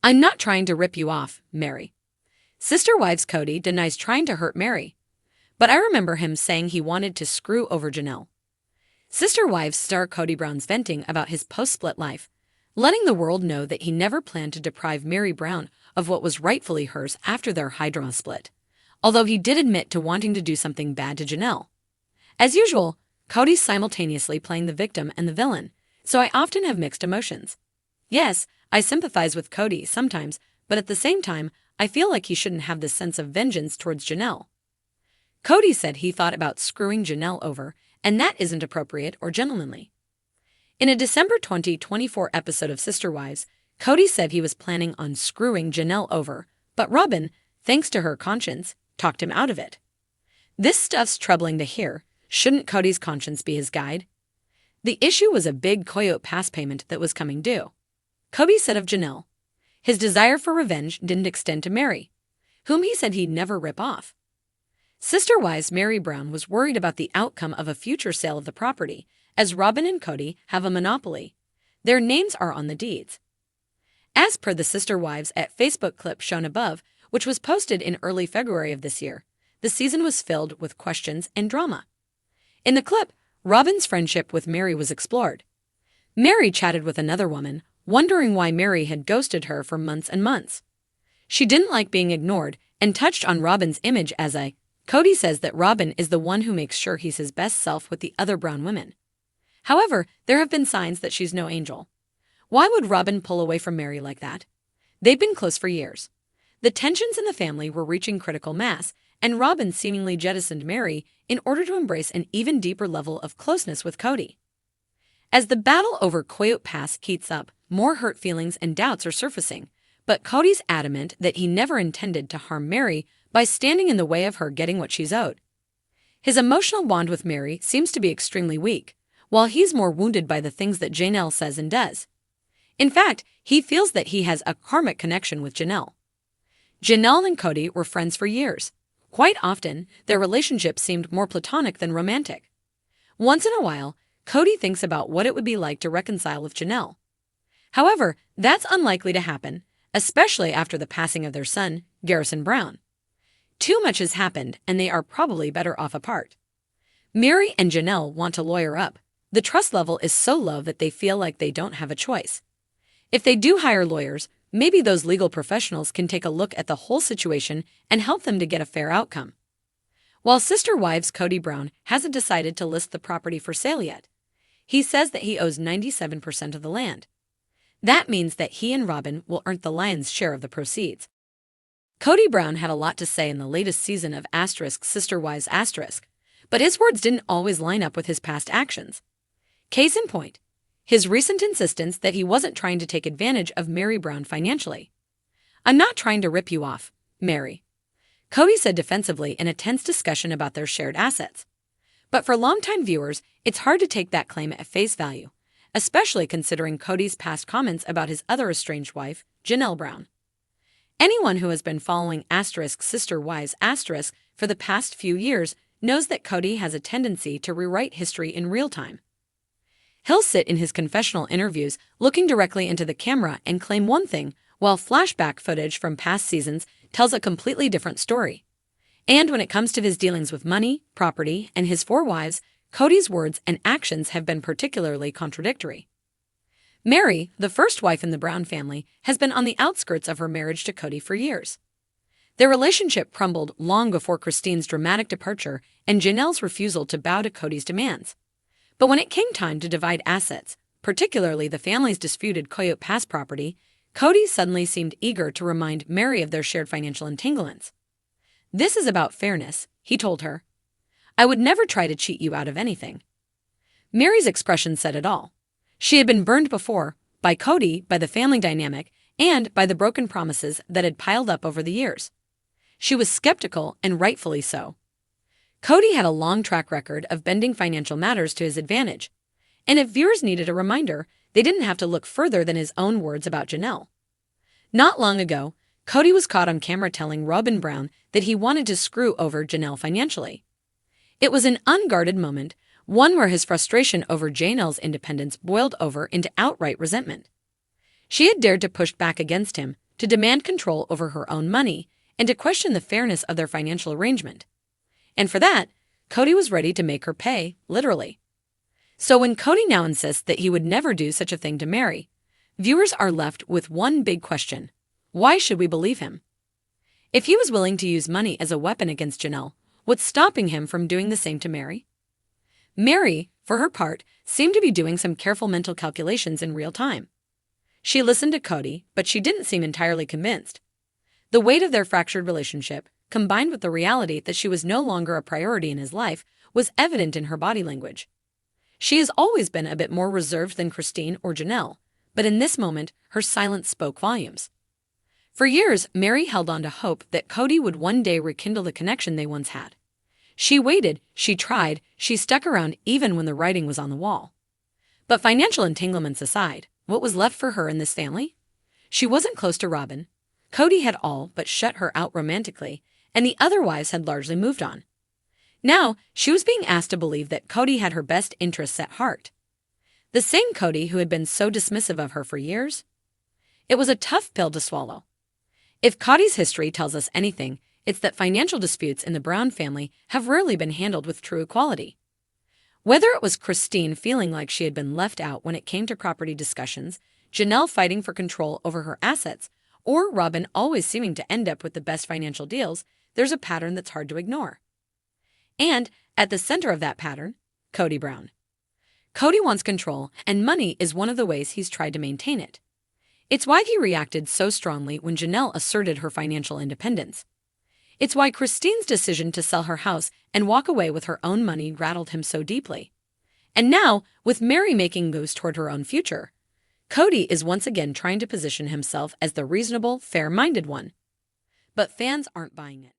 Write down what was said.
I'm not trying to rip you off, Meri. Sister Wives Kody denies trying to hurt Meri, but I remember him saying he wanted to screw over Janelle. Sister Wives star Kody Brown's venting about his post-split life, letting the world know that he never planned to deprive Meri Brown of what was rightfully hers after their high-drama split, although he did admit to wanting to do something bad to Janelle. As usual, Kody's simultaneously playing the victim and the villain, so I often have mixed emotions. Yes, I sympathize with Kody sometimes, but at the same time, I feel like he shouldn't have this sense of vengeance towards Janelle. Kody said he thought about screwing Janelle over, and that isn't appropriate or gentlemanly. In a December 2024 episode of Sister Wives, Kody said he was planning on screwing Janelle over, but Robin, thanks to her conscience, talked him out of it. This stuff's troubling to hear. Shouldn't Kody's conscience be his guide? The issue was a big Coyote Pass payment that was coming due. Kody said of Janelle, his desire for revenge didn't extend to Meri, whom he said he'd never rip off. Sister Wives Meri Brown was worried about the outcome of a future sale of the property, as Robin and Kody have a monopoly. Their names are on the deeds. As per the Sister Wives at Facebook clip shown above, which was posted in early February of this year, the season was filled with questions and drama. In the clip, Robin's friendship with Meri was explored. Meri chatted with another woman, wondering why Meri had ghosted her for months and months. She didn't like being ignored and touched on Robin's image as a Kody says that Robin is the one who makes sure he's his best self with the other brown women. However, there have been signs that she's no angel. Why would Robin pull away from Meri like that? They've been close for years. The tensions in the family were reaching critical mass, and Robin seemingly jettisoned Meri in order to embrace an even deeper level of closeness with Kody. As the battle over Coyote Pass heats up, more hurt feelings and doubts are surfacing, but Kody's adamant that he never intended to harm Meri by standing in the way of her getting what she's owed. His emotional bond with Meri seems to be extremely weak, while he's more wounded by the things that Janelle says and does. In fact, he feels that he has a karmic connection with Janelle. Janelle and Kody were friends for years. Quite often, their relationship seemed more platonic than romantic. Once in a while, Kody thinks about what it would be like to reconcile with Janelle. However, that's unlikely to happen, especially after the passing of their son, Garrison Brown. Too much has happened, and they are probably better off apart. Meri and Janelle want to lawyer up. The trust level is so low that they feel like they don't have a choice. If they do hire lawyers, maybe those legal professionals can take a look at the whole situation and help them to get a fair outcome. While Sister Wives Kody Brown hasn't decided to list the property for sale yet, he says that he owes 97% of the land. That means that he and Robin will earn the lion's share of the proceeds. Kody Brown had a lot to say in the latest season of Sister Wives *, but his words didn't always line up with his past actions. Case in point, his recent insistence that he wasn't trying to take advantage of Meri Brown financially. I'm not trying to rip you off, Meri, Kody said defensively in a tense discussion about their shared assets. But for longtime viewers, it's hard to take that claim at face value, especially considering Kody's past comments about his other estranged wife, Janelle Brown. Anyone who has been following Sister Wives for the past few years knows that Kody has a tendency to rewrite history in real time. He'll sit in his confessional interviews looking directly into the camera and claim one thing, while flashback footage from past seasons tells a completely different story. And when it comes to his dealings with money, property, and his 4 wives, Kody's words and actions have been particularly contradictory. Meri, the first wife in the Brown family, has been on the outskirts of her marriage to Kody for years. Their relationship crumbled long before Cristin's dramatic departure and Janelle's refusal to bow to Kody's demands. But when it came time to divide assets, particularly the family's disputed Coyote Pass property, Kody suddenly seemed eager to remind Meri of their shared financial entanglements. "This is about fairness," he told her. "I would never try to cheat you out of anything." Meri's expression said it all. She had been burned before, by Kody, by the family dynamic, and by the broken promises that had piled up over the years. She was skeptical, and rightfully so. Kody had a long track record of bending financial matters to his advantage, and if viewers needed a reminder, they didn't have to look further than his own words about Janelle. Not long ago, Kody was caught on camera telling Robin Brown that he wanted to screw over Janelle financially. It was an unguarded moment, one where his frustration over Janelle's independence boiled over into outright resentment. She had dared to push back against him, to demand control over her own money, and to question the fairness of their financial arrangement. And for that, Kody was ready to make her pay, literally. So when Kody now insists that he would never do such a thing to Meri, viewers are left with one big question. Why should we believe him? If he was willing to use money as a weapon against Janelle, what's stopping him from doing the same to Meri? Meri, for her part, seemed to be doing some careful mental calculations in real time. She listened to Kody, but she didn't seem entirely convinced. The weight of their fractured relationship, combined with the reality that she was no longer a priority in his life, was evident in her body language. She has always been a bit more reserved than Cristin or Janelle, but in this moment, her silence spoke volumes. For years, Meri held on to hope that Kody would one day rekindle the connection they once had. She waited, she tried, she stuck around even when the writing was on the wall. But financial entanglements aside, what was left for her in this family? She wasn't close to Robin. Kody had all but shut her out romantically, and the other wives had largely moved on. Now, she was being asked to believe that Kody had her best interests at heart. The same Kody who had been so dismissive of her for years? It was a tough pill to swallow. If Kody's history tells us anything, it's that financial disputes in the Brown family have rarely been handled with true equality. Whether it was Cristin feeling like she had been left out when it came to property discussions, Janelle fighting for control over her assets, or Robin always seeming to end up with the best financial deals, there's a pattern that's hard to ignore. And at the center of that pattern, Kody Brown. Kody wants control, and money is one of the ways he's tried to maintain it. It's why he reacted so strongly when Janelle asserted her financial independence. It's why Cristin's decision to sell her house and walk away with her own money rattled him so deeply. And now, with Meri making moves toward her own future, Kody is once again trying to position himself as the reasonable, fair-minded one. But fans aren't buying it.